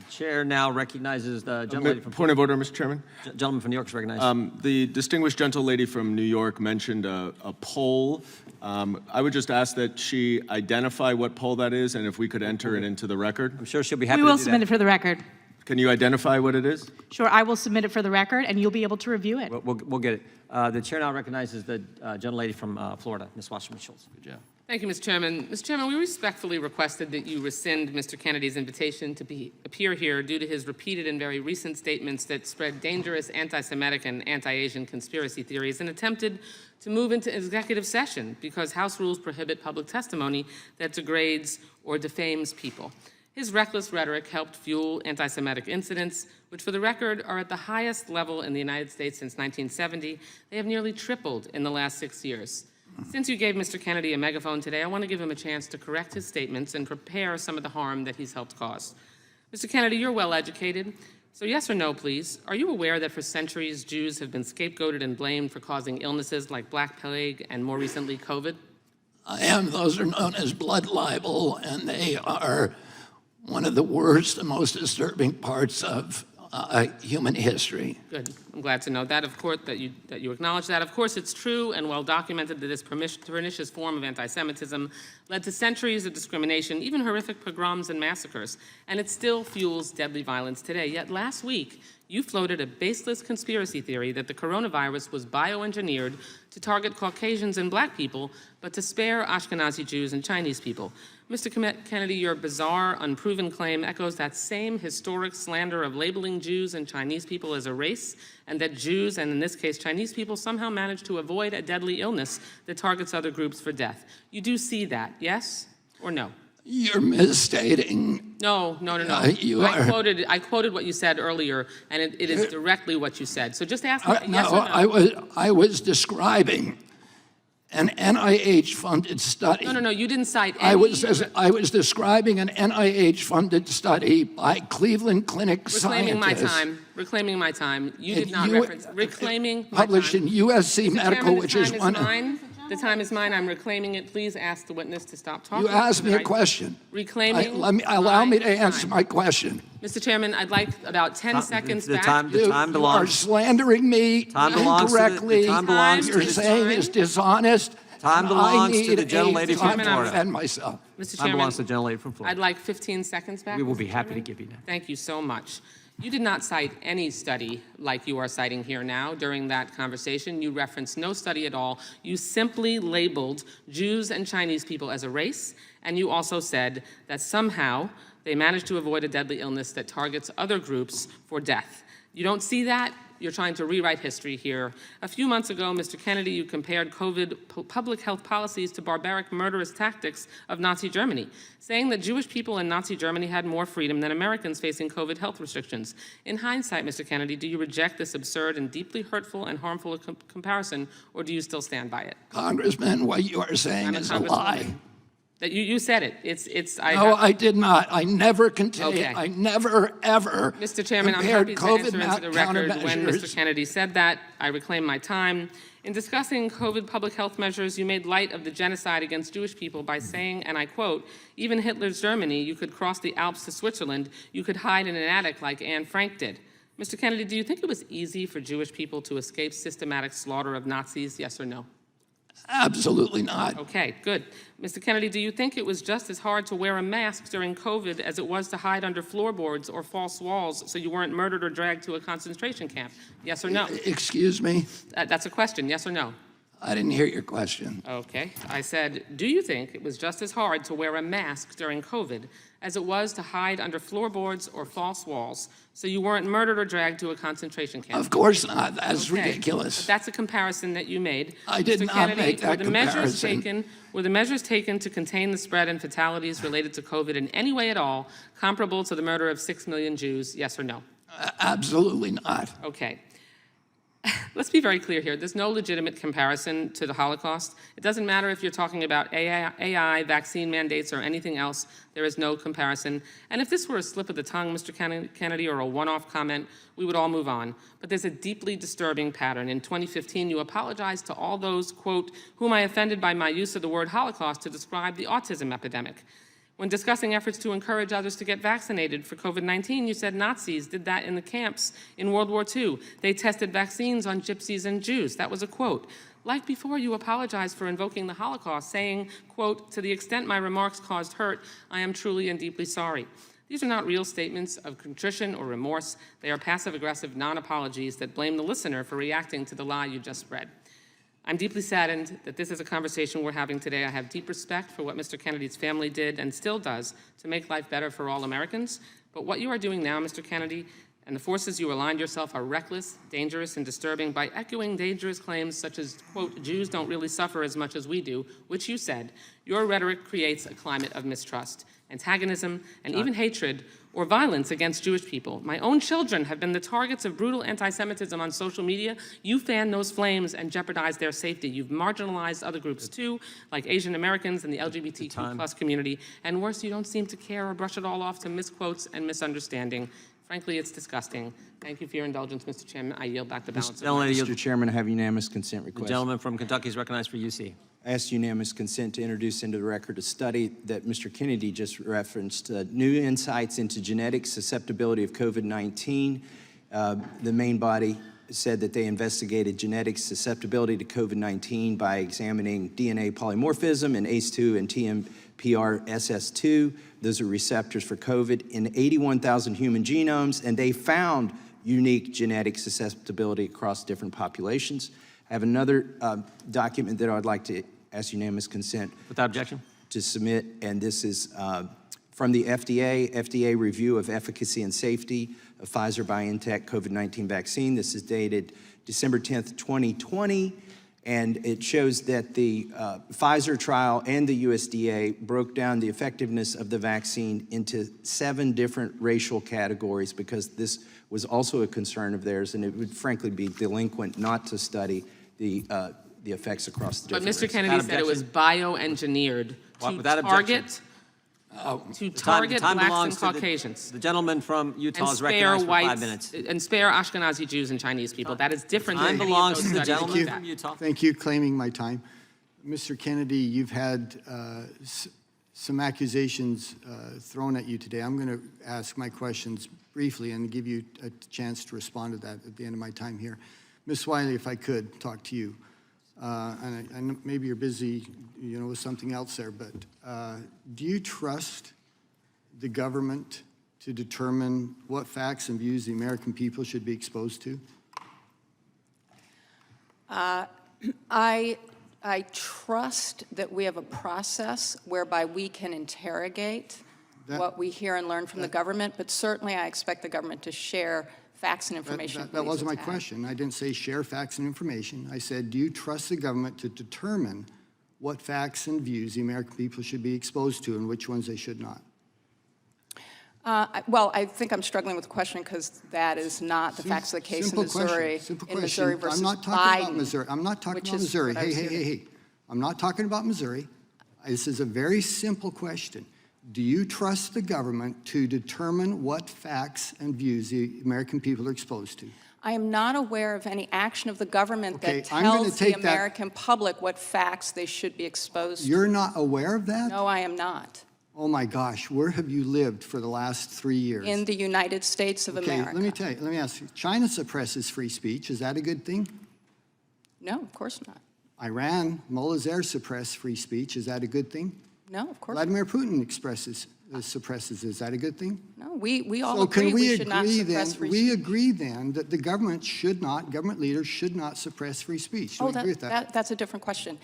The chair now recognizes the gentlelady from... Point of order, Mr. Chairman. Gentleman from New York is recognized. The distinguished gentlelady from New York mentioned a poll. I would just ask that she identify what poll that is, and if we could enter it into the record. I'm sure she'll be happy to We do will that. submit it for the record. Can you identify what it is? Sure, I will submit it for the record, and you'll be able to review it. We'll get it. The chair now recognizes the gentlelady from Florida, Ms. Wasserman Schultz. Good job. Thank you, Mr. Chairman. Mr. Chairman, we respectfully requested that you rescind Mr. Kennedy's invitation to appear here due to his repeated and very recent statements that spread dangerous anti-Semitic and anti-Asian conspiracy theories and attempted to move into executive session because House rules prohibit public testimony that degrades or defames people. His reckless rhetoric helped fuel anti-Semitic incidents, which for the record are at the highest level in the United States since 1970. They have nearly tripled in the last 6 years. Since you gave Mr. Kennedy a megaphone today, I want to give him a chance to correct his statements and prepare some of the harm that he's helped cause. Mr. Kennedy, you're well educated, so yes or no, please. Are you aware that for centuries Jews have been scapegoated and blamed for causing illnesses like Black Plague and more recently COVID? I am. Those are known as blood libel, and they are one of the worst and most disturbing parts of human history. Good. I'm glad to know that, of course, that you acknowledge that. Of course, it's true and well documented that this pernicious form of anti-Semitism led to centuries of discrimination, even horrific pogroms and massacres, and it still fuels deadly violence today. Yet last week, you floated a baseless conspiracy theory that the coronavirus was bioengineered to target Caucasians and Black people, but to spare Ashkenazi Jews and Chinese people. Mr. Kennedy, your bizarre, unproven claim echoes that same historic slander of labeling Jews and Chinese people as a race, and that Jews, and in this case Chinese people, somehow managed to avoid a deadly illness that targets other groups for death. You do see that, yes or no? You're misstating. No. I quoted what you said earlier, and it is directly what you said. So just ask me yes or no. I was describing an NIH-funded study. No, you didn't cite any. I was describing an NIH-funded study by Cleveland Clinic scientists. Reclaiming my time. You did not reference reclaiming my published time. in USC Mr. Medical, Chairman, which is one. The time is mine. I'm reclaiming it. Please ask the witness to stop talking. You asked me a question. Reclaiming. Allow me to answer my question. Mr. Chairman, I'd like about 10 seconds back. The time belongs. You are slandering me incorrectly. You're saying it's dishonest. Time belongs to the gentlelady from Florida. Florida. Defend myself. Mr. Time Chairman, belongs to the gentlelady from Florida. I'd like 15 seconds back. We will be Mr. happy to Chairman. give you that. Thank you so much. You did not cite any study like you are citing here now during that conversation. You referenced no study at all. You simply labeled Jews and Chinese people as a race, and you also said that somehow they managed to avoid a deadly illness that targets other groups for death. You don't see that? You're trying to rewrite history here. A few months ago, Mr. Kennedy, you compared COVID public health policies to barbaric, murderous tactics of Nazi Germany, saying that Jewish people in Nazi Germany had more freedom than Americans facing COVID health restrictions. In hindsight, Mr. Kennedy, do you reject this absurd and deeply hurtful and harmful comparison, or do you still stand by it? Congressman, what you are saying is a lie. That you said it. I did not. I never contained. Okay. I never, ever Mr. Chairman, I'm compared happy to COVID enter into the record when Mr. countermeasures. Kennedy said that. I reclaim my time. In discussing COVID public health measures, you made light of the genocide against Jewish people by saying, and I quote, even Hitler's Germany, you could cross the Alps to Switzerland, you could hide in an attic like Anne Frank did. Mr. Kennedy, do you think it was easy for Jewish people to escape systematic slaughter of Nazis, yes or no? Absolutely not. Okay, good. Mr. Kennedy, do you think it was just as hard to wear a mask during COVID as it was to hide under floorboards or false walls so you weren't murdered or dragged to a concentration camp? Yes or no? Excuse me? That's a question, yes or no? I didn't hear your question. Okay. I said, do you think it was just as hard to wear a mask during COVID as it was to hide under floorboards or false walls so you weren't murdered or dragged to a concentration camp? Of course not. That's Okay. ridiculous. But that's a comparison that you made. I did Mr. not Kennedy, make that comparison. Were the measures taken to contain the spread and fatalities related to COVID in any way at all comparable to the murder of 6 million Jews, yes or no? Absolutely not. Okay. Let's be very clear here. There's no legitimate comparison to the Holocaust. It doesn't matter if you're talking about AI, vaccine mandates, or anything else. There is no comparison. And if this were a slip of the tongue, Mr. Kennedy, or a one-off comment, we would all move on. But there's a deeply disturbing pattern. In 2015, you apologized to all those, quote, whom I offended by my use of the word Holocaust to describe the autism epidemic. When discussing efforts to encourage others to get vaccinated for COVID-19, you said Nazis did that in the camps in World War II. They tested vaccines on gypsies and Jews. That was a quote. Like before, you apologized for invoking the Holocaust, saying, quote, "To the extent my remarks caused hurt, I am truly and deeply sorry." These are not real statements of contrition or remorse. They are passive-aggressive non-apologies that blame the listener for reacting to the lie you just spread. I'm deeply saddened that this is a conversation we're having today. I have deep respect for what Mr. Kennedy's family did and still does to make life better for all Americans. But what you are doing now, Mr. Kennedy, and the forces you aligned yourself are reckless, dangerous, and disturbing by echoing dangerous claims such as, quote, "Jews don't really suffer as much as we do," which you said. Your rhetoric creates a climate of mistrust, antagonism, and even hatred or violence against Jewish people. My own children have been the targets of brutal anti-Semitism on social media. You fan those flames and jeopardize their safety. You've marginalized other groups too, like Asian Americans and the LGBTQ+ community. And worse, you don't seem to care or brush it all off to misquotes and misunderstanding. Frankly, it's disgusting. Thank you for your indulgence, Mr. Chairman. I yield back the balance of my time. Mr. Chairman, I have unanimous consent The request. gentleman from Kentucky is recognized for UC. I ask unanimous consent to introduce into the record a study that Mr. Kennedy just referenced, new insights into genetic susceptibility of COVID-19. The main body said that they investigated genetic susceptibility to COVID-19 by examining DNA polymorphism in ACE2 and TMPRSS2. Those are receptors for COVID in 81,000 human genomes, and they found unique genetic susceptibility across different populations. I have another document that I'd like to ask unanimous consent Without objection? to submit, and this is from the FDA review of efficacy and safety of Pfizer-BioNTech COVID-19 vaccine. This is dated December 10th, 2020, and it shows that the Pfizer trial and the USDA broke down the effectiveness of the vaccine into 7 different racial categories because this was also a concern of theirs, and it would frankly be delinquent not to study the effects across the But different Mr. races. Kennedy said it was bioengineered Without to objection. target Time blacks belongs and to Caucasians. The gentleman from Utah And is spare recognized for 5 whites, minutes. and spare Ashkenazi Jews and Chinese people. That is different Time than any of belongs those to the studies. gentleman That. from Utah. Thank you, claiming my time. Mr. Kennedy, you've had some accusations thrown at you today. I'm going to ask my questions briefly and give you a chance to respond to that at the end of my time here. Ms. Wiley, if I could talk to you. And I know maybe you're busy, with something else there, but do you trust the government to determine what facts and views the American people should be exposed to? I trust that we have a process whereby we can interrogate what we hear and learn from the government, but certainly I expect the government to share facts and information. That wasn't my question. I didn't say share facts and information. I said, do you trust the government to determine what facts and views the American people should be exposed to and which ones they should not? Well, I think I'm struggling with the question because that is not the facts of the case in Missouri. Simple In question. Missouri versus I'm not talking about Biden, Missouri. I'm not talking which about is Missouri. what I was Hey. hearing. I'm not talking about Missouri. This is a very simple question. Do you trust the government to determine what facts and views the American people are exposed to? I am not aware of any action of the government Okay, that I'm gonna tells the take that- American public what facts they should be exposed to. You're not aware of that? No, I am not. Oh my gosh, where have you lived for the last 3 years? In the United States of Okay, America. let me ask you. China suppresses free speech. Is that a good thing? No, of course not. Iran, mullahs there suppress free speech. Is that a good thing? No, of course not. Vladimir Putin suppresses. Is that a good thing? No, we all So agree can we should not agree suppress then, free we speech. agree then that the government leaders should not suppress free speech. Do we agree with that? That's a different question.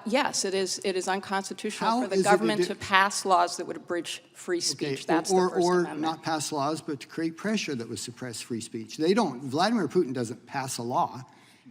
Yes, it is unconstitutional How for the is it government to pass laws that would abridge free Okay, speech. That's the First or Amendment. not pass laws, but to create pressure that would suppress free speech. They don't. Vladimir Putin doesn't pass a law.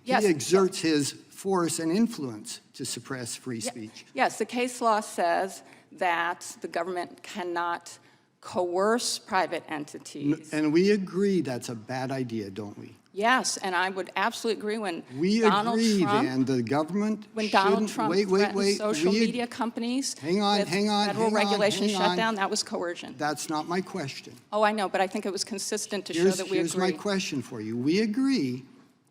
Yes. He exerts his force and influence to suppress free speech. Yes, the case law says that the government cannot coerce private entities. And we agree that's a bad idea, don't we? Yes, and I would absolutely agree when We Donald agree Trump, then the government when Donald shouldn't- Trump wait, threatened social we- media companies Hang on, with hang on, federal hang on, regulation hang on. shutdown, that was coercion. That's not my question. Oh, I know, but I think it was consistent to show Here's that we my agree. question for you. We agree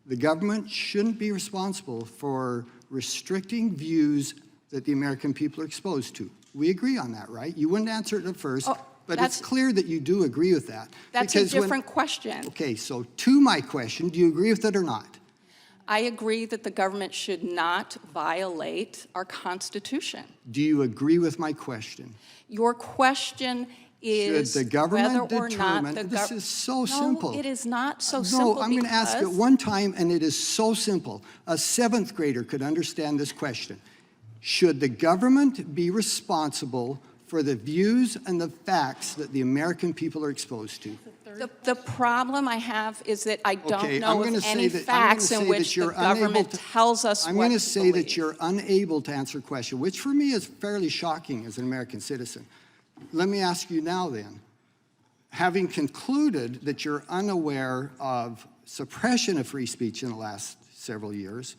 the government shouldn't be responsible for restricting views that the American people are exposed to. We agree on that, right? You wouldn't answer it at first, Oh, but that's- it's clear that you do agree with that. That's a Because when- different question. Okay, so to my question, do you agree with it or not? I agree that the government should not violate our Constitution. Do you agree with my question? Your question is Should the government whether or not determine, the this is so simple. No, it is not so simple. No, I'm going to ask it because- one time, and it is so simple. A seventh grader could understand this question. Should the government be responsible for the views and the facts that the American people are exposed to? The problem I have is that I Okay, don't I'm know gonna of say any that- I'm facts gonna in say that which the you're unable government to- tells us I'm what going to to say that believe. you're unable to answer a question, which for me is fairly shocking as an American citizen. Let me ask you now then, having concluded that you're unaware of suppression of free speech in the last several years,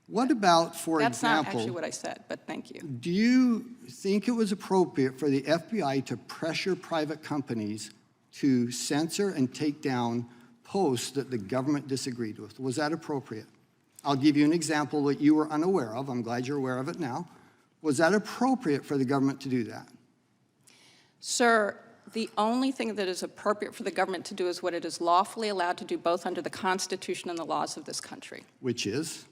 what about, for That's not example, actually what I said, but thank you. do you think it was appropriate for the FBI to pressure private companies to censor and take down posts that the government disagreed with? Was that appropriate? I'll give you an example that you were unaware of. I'm glad you're aware of it now. Was that appropriate for the government to do that? Sir, the only thing that is appropriate for the government to do is what it is lawfully allowed to do both under the Constitution and the laws of this country, Which is?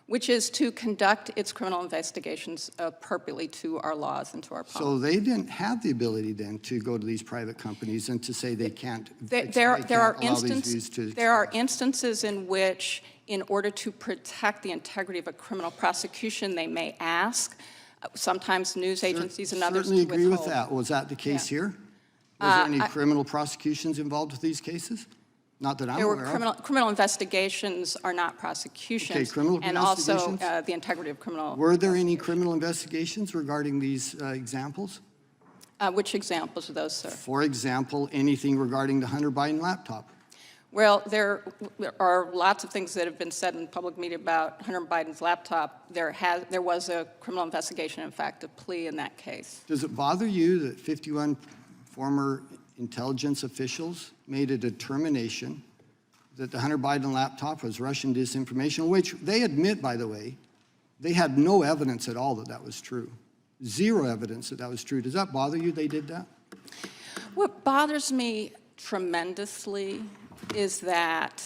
which is to conduct its criminal investigations appropriately to our laws and to our policy. So they didn't have the ability then to go to these private companies and to say they can't There are allow these views to there are instances in which, in order to protect the integrity of a criminal prosecution, they may ask, sometimes news agencies and others to Certainly agree with withhold. that. Was that the case Yeah. here? Was there any criminal prosecutions involved with these cases? Not that I'm There aware were of. criminal investigations are not prosecutions. Okay, criminal And also investigations? the integrity of criminal. Were there any criminal investigations regarding these examples? Which examples are those, sir? For example, anything regarding the Hunter Biden laptop? Well, there are lots of things that have been said in public media about Hunter Biden's laptop. There was a criminal investigation, in fact, a plea in that case. Does it bother you that 51 former intelligence officials made a determination that the Hunter Biden laptop was Russian disinformation, which they admit, by the way, they had no evidence at all that that was true. Zero evidence that that was true. Does that bother you they did that? What bothers me tremendously is that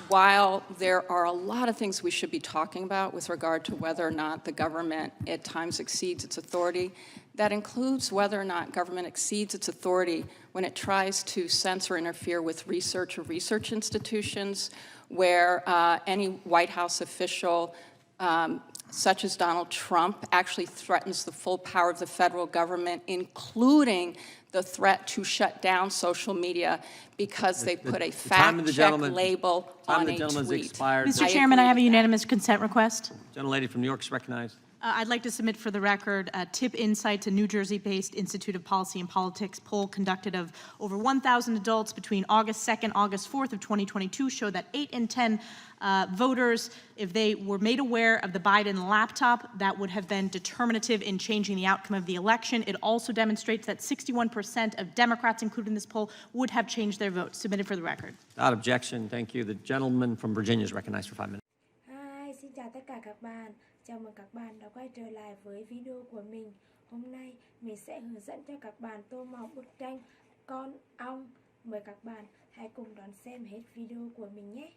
while there are a lot of things we should be talking about with regard to whether or not the government at times exceeds its authority, that includes whether or not government exceeds its authority when it tries to censor or interfere with research or research institutions, where any White House official, such as Donald Trump, actually threatens the full power of the federal government, including the threat to shut down social media because they put a time of the fact-check gentleman- label time of on the a gentleman's tweet. expired. Mr. I Chairman, I agree have a with that. unanimous consent request. Gentlelady from New York is recognized. I'd like to submit for the record TIP Insights, a New Jersey-based Institute of Policy and Politics poll conducted of over 1,000 adults between August 2nd, August 4th of 2022 showed that 8 in 10 voters, if they were made aware of the Biden laptop, that would have been determinative in changing the outcome of the election. It also demonstrates that 61% of Democrats included in this poll would have changed their vote. Submitted for the record. Without objection, thank you. The gentleman from Virginia is recognized for 5 minutes. Hi, xin chào tất cả các bạn. Chào mừng các bạn đã quay trở lại với video của mình. Hôm nay mình sẽ hướng dẫn cho các bạn tô màu bức tranh con ong. Mời các bạn hãy cùng đón xem hết video của mình nhé.